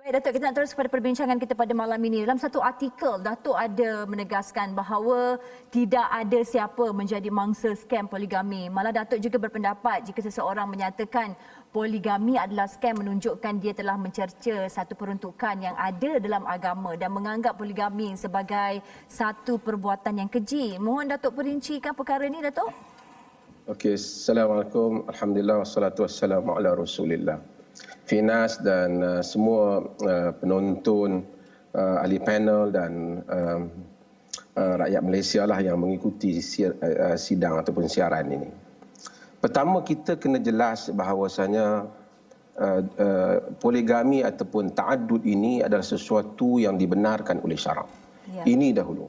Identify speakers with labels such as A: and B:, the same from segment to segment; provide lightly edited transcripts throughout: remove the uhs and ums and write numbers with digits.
A: Datuk, kita nak terus pada perbincangan kita pada malam ini. Dalam satu artikel, Datuk ada menegaskan bahawa tidak ada siapa menjadi mangsa skam poligami. Malah Datuk juga berpendapat jika seseorang menyatakan poligami adalah skam menunjukkan dia telah mencerca satu peruntukan yang ada dalam agama dan menganggap poligami sebagai satu perbuatan yang keji. Mohon Datuk perincikan perkara ini, Datuk.
B: Okey, Assalamualaikum. Alhamdulillah wassalatu wassalamu ala Rasulillah. Finas dan semua penonton, ahli panel dan rakyat Malaysia lah yang mengikuti sidang ataupun siaran ini. Pertama, kita kena jelas bahawasanya poligami ataupun ta'addud ini adalah sesuatu yang dibenarkan oleh syarak. Ya. Ini dahulu.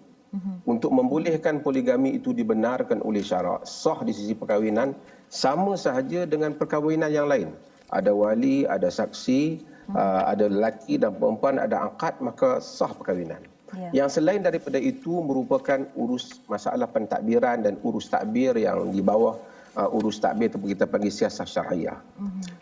B: Untuk membolehkan poligami itu dibenarkan oleh syarak, sah di sisi perkahwinan, sama sahaja dengan perkahwinan yang lain. Ada wali, ada saksi, ada lelaki dan perempuan, ada akad, maka sah perkahwinan. Ya. Yang selain daripada itu merupakan urus masalah pentadbiran dan urus takbir yang di bawah urus takbir atau kita panggil siasah syariah.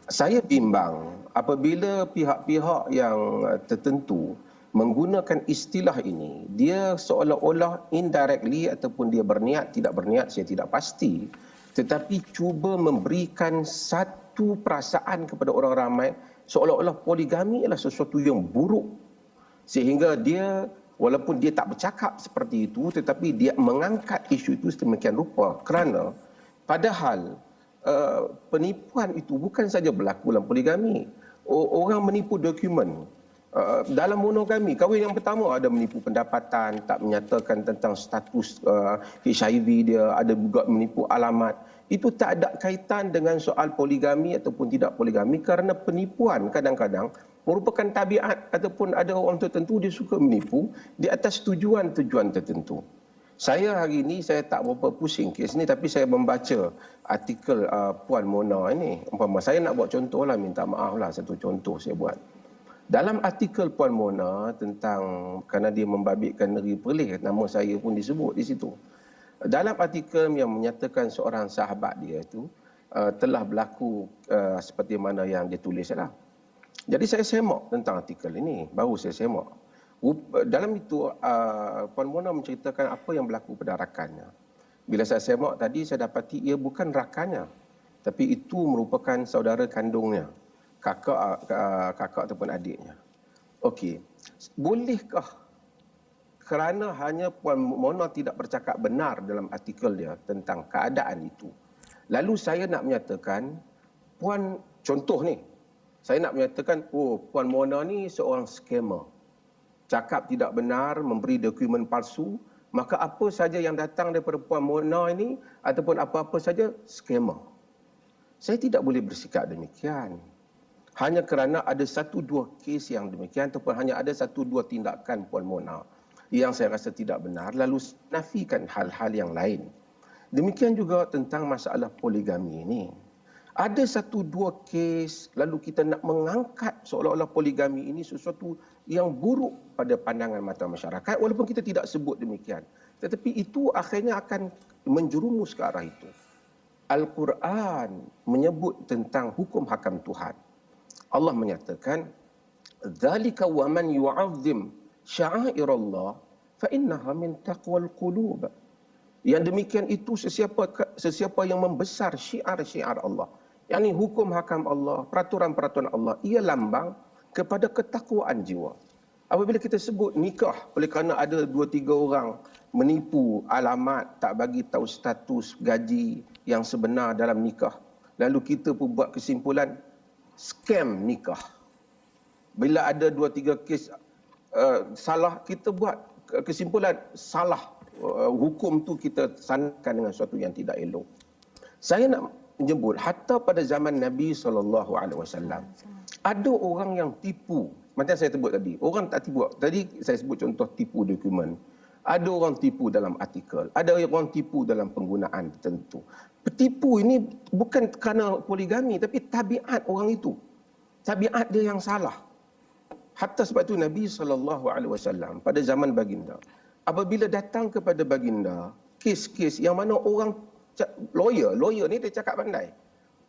B: Saya bimbang apabila pihak-pihak yang tertentu menggunakan istilah ini, dia seolah-olah indirectly ataupun dia berniat, tidak berniat, saya tidak pasti, tetapi cuba memberikan satu perasaan kepada orang ramai seolah-olah poligami adalah sesuatu yang buruk. Sehingga dia, walaupun dia tak bercakap seperti itu, tetapi dia mengangkat isu itu sedemikian rupa. Kerana padahal penipuan itu bukan saja berlaku dalam poligami. Orang menipu dokumen. Dalam monogami, kahwin yang pertama ada menipu pendapatan, tak menyatakan tentang status HIV dia, ada juga menipu alamat. Itu tak ada kaitan dengan soal poligami ataupun tidak poligami kerana penipuan kadang-kadang merupakan tabiat ataupun ada orang tertentu dia suka menipu di atas tujuan-tujuan tertentu. Saya hari ini saya tak berapa pusing kes ni, tapi saya membaca artikel Puan Mona ini. Umpama saya nak buat contoh lah, minta maaf lah satu contoh saya buat. Dalam artikel Puan Mona tentang kerana dia membabitkan negeri Perlis, nama saya pun disebut di situ. Dalam artikel yang menyatakan seorang sahabat dia itu telah berlaku seperti mana yang dia tulis lah. Jadi saya semak tentang artikel ini, baru saya semak. Dalam itu Puan Mona menceritakan apa yang berlaku pada rakannya. Bila saya semak tadi, saya dapati ia bukan rakannya, tapi itu merupakan saudara kandungnya, kakak ataupun adiknya. Okey, bolehkah kerana hanya Puan Mona tidak bercakap benar dalam artikel dia tentang keadaan itu, lalu saya nak menyatakan contoh ni, saya nak menyatakan Puan Mona ni seorang scammer, cakap tidak benar, memberi dokumen palsu, maka apa saja yang datang daripada Puan Mona ini ataupun apa-apa saja scammer. Saya tidak boleh bersikap demikian. Hanya kerana ada satu dua kes yang demikian ataupun hanya ada satu dua tindakan Puan Mona yang saya rasa tidak benar, lalu nafikan hal-hal yang lain. Demikian juga tentang masalah poligami ini. Ada satu dua kes, lalu kita nak mengangkat seolah-olah poligami ini sesuatu yang buruk pada pandangan mata masyarakat, walaupun kita tidak sebut demikian. Tetapi itu akhirnya akan menjerumus ke arah itu. Al-Quran menyebut tentang hukum hakam Tuhan. Allah menyatakan, "Dzalika wa man yu'azzim sya'airallah fa innaha min taqwal qulub." Yang demikian itu sesiapa yang membesar syiar-syiar Allah, yakni hukum hakam Allah, peraturan-peraturan Allah, ia lambang kepada ketakwaan jiwa. Apabila kita sebut nikah oleh kerana ada 2-3 orang menipu alamat, tak bagi tahu status gaji yang sebenar dalam nikah, lalu kita pun buat kesimpulan scam nikah. Bila ada 2-3 kes salah, kita buat kesimpulan salah, hukum tu kita sanakan dengan sesuatu yang tidak elok. Saya nak menyebut hatta pada zaman Nabi SAW ada orang yang tipu. Macam saya sebut tadi, orang tak tipu. Tadi saya sebut contoh tipu dokumen. Ada orang tipu dalam artikel, ada orang tipu dalam penggunaan tertentu. Petipu ini bukan kerana poligami, tapi tabiat orang itu. Tabiat dia yang salah. Hatta sebab itu Nabi SAW pada zaman baginda, apabila datang kepada baginda kes-kes yang mana orang lawyer ni dia cakap pandai.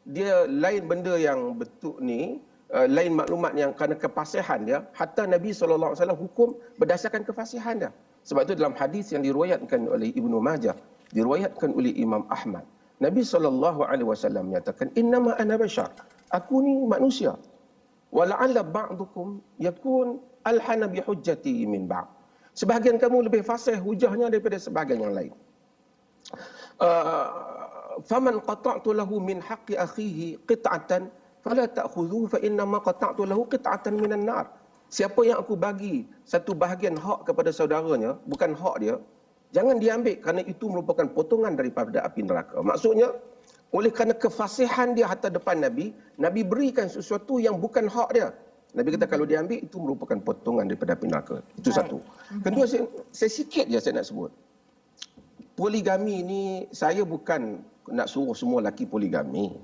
B: Dia lain benda yang betul ni, lain maklumat yang kerana kefasihan dia, hatta Nabi SAW hukum berdasarkan kefasihan dia. Sebab itu dalam hadis yang diriwayatkan oleh Ibnu Majah, diriwayatkan oleh Imam Ahmad, Nabi SAW menyatakan, innama ana bashar, aku ni manusia. Wala'alla ba'dukum yakun alhana bihujjati min ba'd. Sebahagian kamu lebih fasih hujahnya daripada sebahagian yang lain. Faman qata'tu lahu min haqqi akhihi qit'atan fala ta'khudhu fa inna ma qata'tu lahu qit'atan minan nar. Siapa yang aku bagi satu bahagian hak kepada saudaranya, bukan hak dia, jangan diambil kerana itu merupakan potongan daripada api neraka. Maksudnya, oleh kerana kefasihan dia hatta depan Nabi, Nabi berikan sesuatu yang bukan hak dia. Nabi kata kalau diambil itu merupakan potongan daripada api neraka. Itu satu. Kedua, saya sikit je saya nak sebut. Poligami ni, saya bukan nak suruh semua lelaki poligami.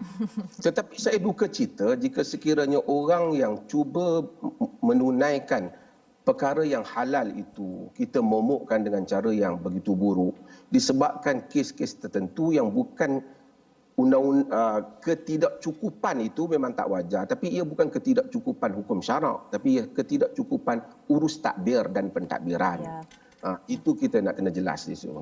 B: Tetapi saya duka cita jika sekiranya orang yang cuba menunaikan perkara yang halal itu, kita momokkan dengan cara yang begitu buruk, disebabkan kes-kes tertentu yang bukan ketidakcukupan itu memang tak wajar. Tapi ia bukan ketidakcukupan hukum syarak, tapi ia ketidakcukupan urus takbir dan pentadbiran. Ya. Itu kita nak kena jelas di sini.